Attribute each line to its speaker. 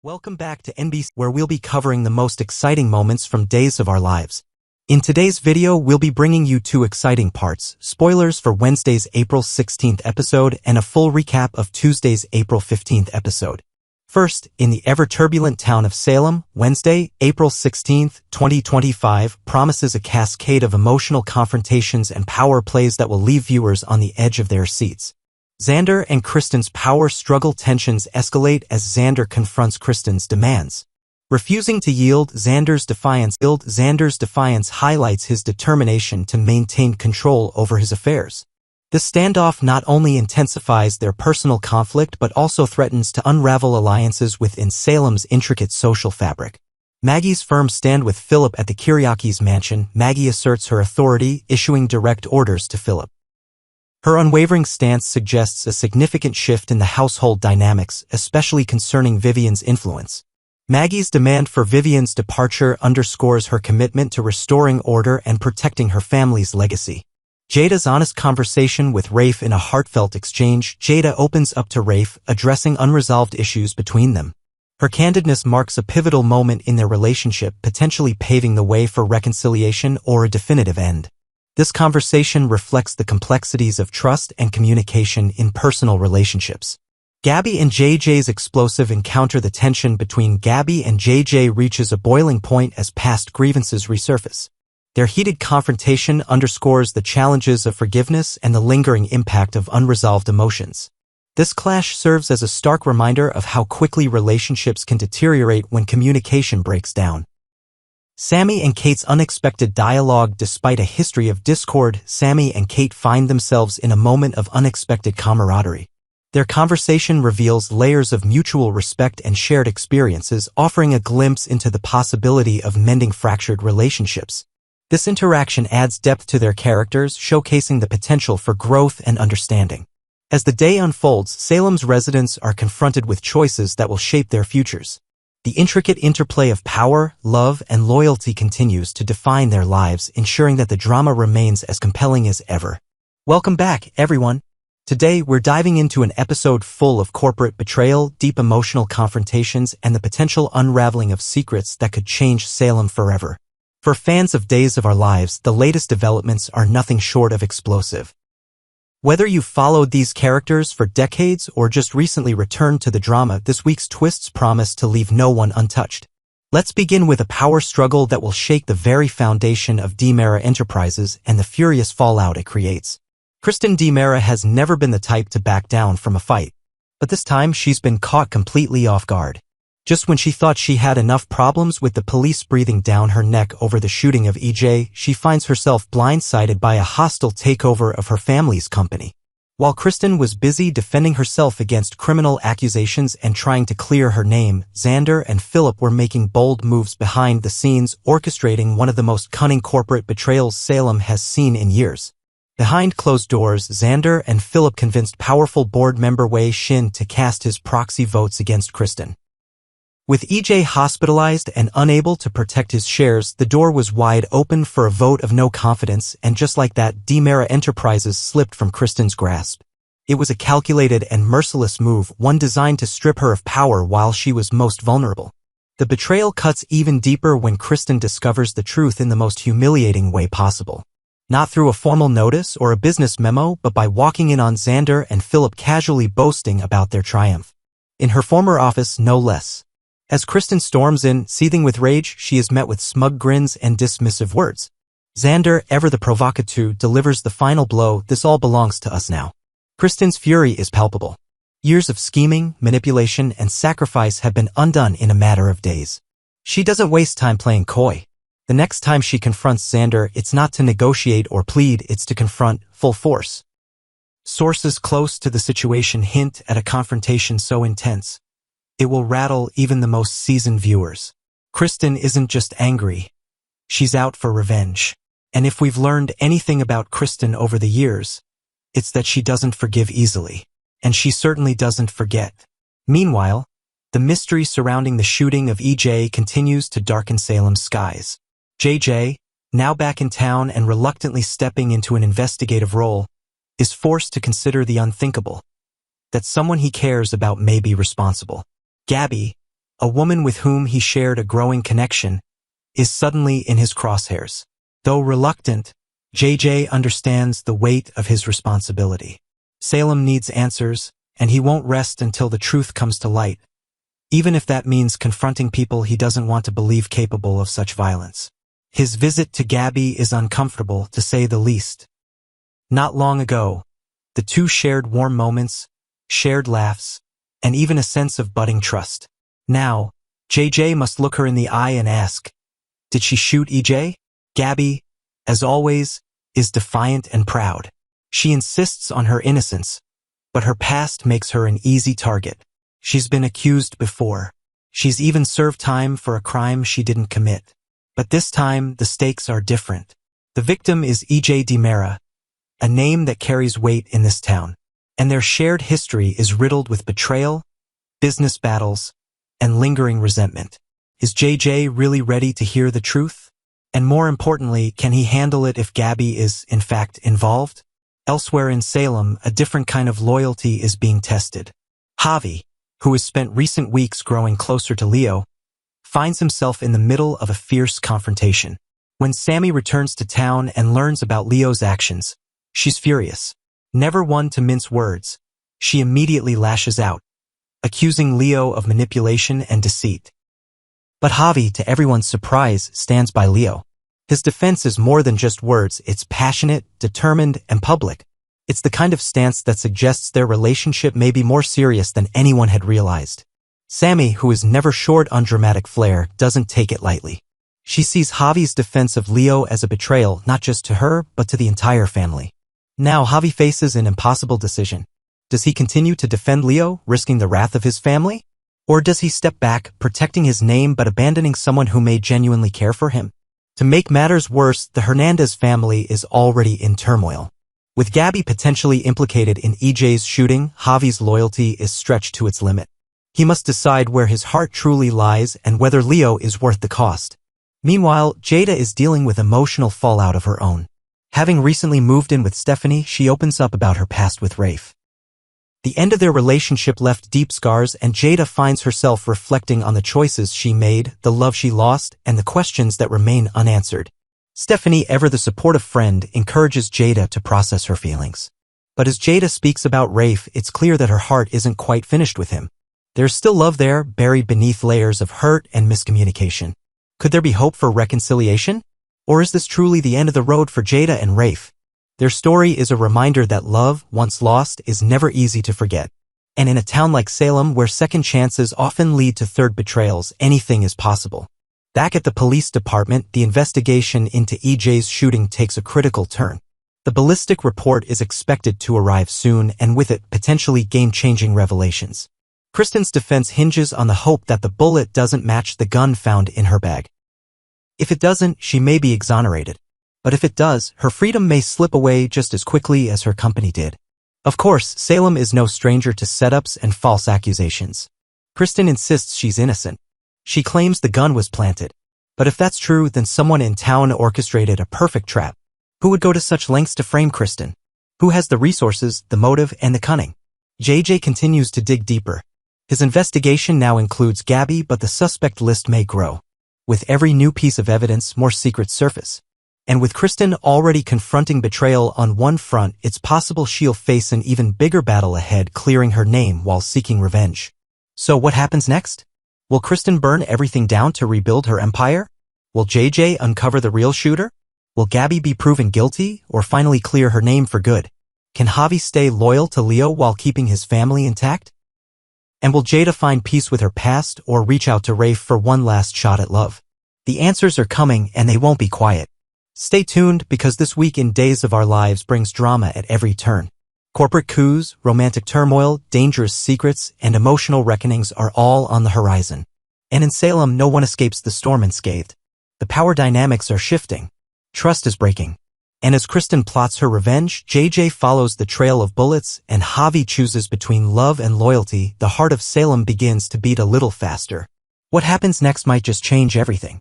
Speaker 1: Welcome back to NBC, where we'll be covering the most exciting moments from days of our lives. In today's video, we'll be bringing you two exciting parts, spoilers for Wednesday's April 16th episode and a full recap of Tuesday's April 15th episode. First, in the ever-turbulent town of Salem, Wednesday, April 16th, 2025, promises a cascade of emotional confrontations and power plays that will leave viewers on the edge of their seats. Xander and Kristen's power struggle tensions escalate as Xander confronts Kristen's demands. Refusing to yield, Xander's defiance highlights his determination to maintain control over his affairs. This standoff not only intensifies their personal conflict but also threatens to unravel alliances within Salem's intricate social fabric. Maggie's firm stand with Philip at the Kiriakis' mansion. Maggie asserts her authority, issuing direct orders to Philip. Her unwavering stance suggests a significant shift in the household dynamics, especially concerning Vivian's influence. Maggie's demand for Vivian's departure underscores her commitment to restoring order and protecting her family's legacy. Jada's honest conversation with Rafe. In a heartfelt exchange, Jada opens up to Rafe, addressing unresolved issues between them. Her candidness marks a pivotal moment in their relationship, potentially paving the way for reconciliation or a definitive end. This conversation reflects the complexities of trust and communication in personal relationships. Gabby and JJ's explosive encounter. The tension between Gabby and JJ reaches a boiling point as past grievances resurface. Their heated confrontation underscores the challenges of forgiveness and the lingering impact of unresolved emotions. This clash serves as a stark reminder of how quickly relationships can deteriorate when communication breaks down. Sammy and Kate's unexpected dialogue. Despite a history of discord, Sammy and Kate find themselves in a moment of unexpected camaraderie. Their conversation reveals layers of mutual respect and shared experiences, offering a glimpse into the possibility of mending fractured relationships. This interaction adds depth to their characters, showcasing the potential for growth and understanding. As the day unfolds, Salem's residents are confronted with choices that will shape their futures. The intricate interplay of power, love, and loyalty continues to define their lives, ensuring that the drama remains as compelling as ever. Welcome back, everyone. Today, we're diving into an episode full of corporate betrayal, deep emotional confrontations, and the potential unraveling of secrets that could change Salem forever. For fans of Days of Our Lives, the latest developments are nothing short of explosive. Whether you've followed these characters for decades or just recently returned to the drama, this week's twists promise to leave no one untouched. Let's begin with a power struggle that will shake the very foundation of DiMera Enterprises and the furious fallout it creates. Kristen DiMera has never been the type to back down from a fight, but this time she's been caught completely off guard. Just when she thought she had enough problems with the police breathing down her neck over the shooting of EJ, she finds herself blindsided by a hostile takeover of her family's company. While Kristen was busy defending herself against criminal accusations and trying to clear her name, Xander and Philip were making bold moves behind the scenes, orchestrating one of the most cunning corporate betrayals Salem has seen in years. Behind closed doors, Xander and Philip convinced powerful board member Wei Shin to cast his proxy votes against Kristen. With EJ hospitalized and unable to protect his shares, the door was wide open for a vote of no confidence, and just like that, DiMera Enterprises slipped from Kristen's grasp. It was a calculated and merciless move, one designed to strip her of power while she was most vulnerable. The betrayal cuts even deeper when Kristen discovers the truth in the most humiliating way possible. Not through a formal notice or a business memo, but by walking in on Xander and Philip casually boasting about their triumph. In her former office, no less. As Kristen storms in, seething with rage, she is met with smug grins and dismissive words. Xander, ever the provocateur, delivers the final blow. This all belongs to us now. Kristen's fury is palpable. Years of scheming, manipulation, and sacrifice have been undone in a matter of days. She doesn't waste time playing coy. The next time she confronts Xander, it's not to negotiate or plead, it's to confront, full force. Sources close to the situation hint at a confrontation so intense it will rattle even the most seasoned viewers. Kristen isn't just angry. She's out for revenge. And if we've learned anything about Kristen over the years, it's that she doesn't forgive easily. And she certainly doesn't forget. Meanwhile, the mystery surrounding the shooting of EJ continues to darken Salem's skies. JJ, now back in town and reluctantly stepping into an investigative role, is forced to consider the unthinkable. That someone he cares about may be responsible. Gabby, a woman with whom he shared a growing connection, is suddenly in his crosshairs. Though reluctant, JJ understands the weight of his responsibility. Salem needs answers, and he won't rest until the truth comes to light, even if that means confronting people he doesn't want to believe capable of such violence. His visit to Gabby is uncomfortable, to say the least. Not long ago, the two shared warm moments, shared laughs, and even a sense of budding trust. Now, JJ must look her in the eye and ask, did she shoot EJ? Gabby, as always, is defiant and proud. She insists on her innocence, but her past makes her an easy target. She's been accused before. She's even served time for a crime she didn't commit. But this time, the stakes are different. The victim is EJ DiMera, a name that carries weight in this town, and their shared history is riddled with betrayal, business battles, and lingering resentment. Is JJ really ready to hear the truth? And more importantly, can he handle it if Gabby is, in fact, involved? Elsewhere in Salem, a different kind of loyalty is being tested. Javi, who has spent recent weeks growing closer to Leo, finds himself in the middle of a fierce confrontation. When Sammy returns to town and learns about Leo's actions, she's furious. Never one to mince words, she immediately lashes out, accusing Leo of manipulation and deceit. But Javi, to everyone's surprise, stands by Leo. His defense is more than just words, it's passionate, determined, and public. It's the kind of stance that suggests their relationship may be more serious than anyone had realized. Sammy, who is never short on dramatic flair, doesn't take it lightly. She sees Javi's defense of Leo as a betrayal not just to her, but to the entire family. Now Javi faces an impossible decision. Does he continue to defend Leo, risking the wrath of his family? Or does he step back, protecting his name but abandoning someone who may genuinely care for him? To make matters worse, the Hernandez family is already in turmoil. With Gabby potentially implicated in EJ's shooting, Javi's loyalty is stretched to its limit. He must decide where his heart truly lies and whether Leo is worth the cost. Meanwhile, Jada is dealing with emotional fallout of her own. Having recently moved in with Stephanie, she opens up about her past with Rafe. The end of their relationship left deep scars, and Jada finds herself reflecting on the choices she made, the love she lost, and the questions that remain unanswered. Stephanie, ever the supportive friend, encourages Jada to process her feelings. But as Jada speaks about Rafe, it's clear that her heart isn't quite finished with him. There's still love there, buried beneath layers of hurt and miscommunication. Could there be hope for reconciliation? Or is this truly the end of the road for Jada and Rafe? Their story is a reminder that love, once lost, is never easy to forget. And in a town like Salem, where second chances often lead to third betrayals, anything is possible. Back at the police department, the investigation into EJ's shooting takes a critical turn. The ballistic report is expected to arrive soon, and with it, potentially game-changing revelations. Kristen's defense hinges on the hope that the bullet doesn't match the gun found in her bag. If it doesn't, she may be exonerated. But if it does, her freedom may slip away just as quickly as her company did. Of course, Salem is no stranger to setups and false accusations. Kristen insists she's innocent. She claims the gun was planted. But if that's true, then someone in town orchestrated a perfect trap. Who would go to such lengths to frame Kristen? Who has the resources, the motive, and the cunning? JJ continues to dig deeper. His investigation now includes Gabby, but the suspect list may grow. With every new piece of evidence, more secrets surface. And with Kristen already confronting betrayal on one front, it's possible she'll face an even bigger battle ahead, clearing her name while seeking revenge. So what happens next? Will Kristen burn everything down to rebuild her empire? Will JJ uncover the real shooter? Will Gabby be proven guilty or finally clear her name for good? Can Javi stay loyal to Leo while keeping his family intact? And will Jada find peace with her past or reach out to Rafe for one last shot at love? The answers are coming, and they won't be quiet. Stay tuned, because this week in Days of Our Lives brings drama at every turn. Corporate coups, romantic turmoil, dangerous secrets, and emotional reckonings are all on the horizon. And in Salem, no one escapes the storm unscathed. The power dynamics are shifting. Trust is breaking. And as Kristen plots her revenge, JJ follows the trail of bullets, and Javi chooses between love and loyalty. The heart of Salem begins to beat a little faster. What happens next might just change everything.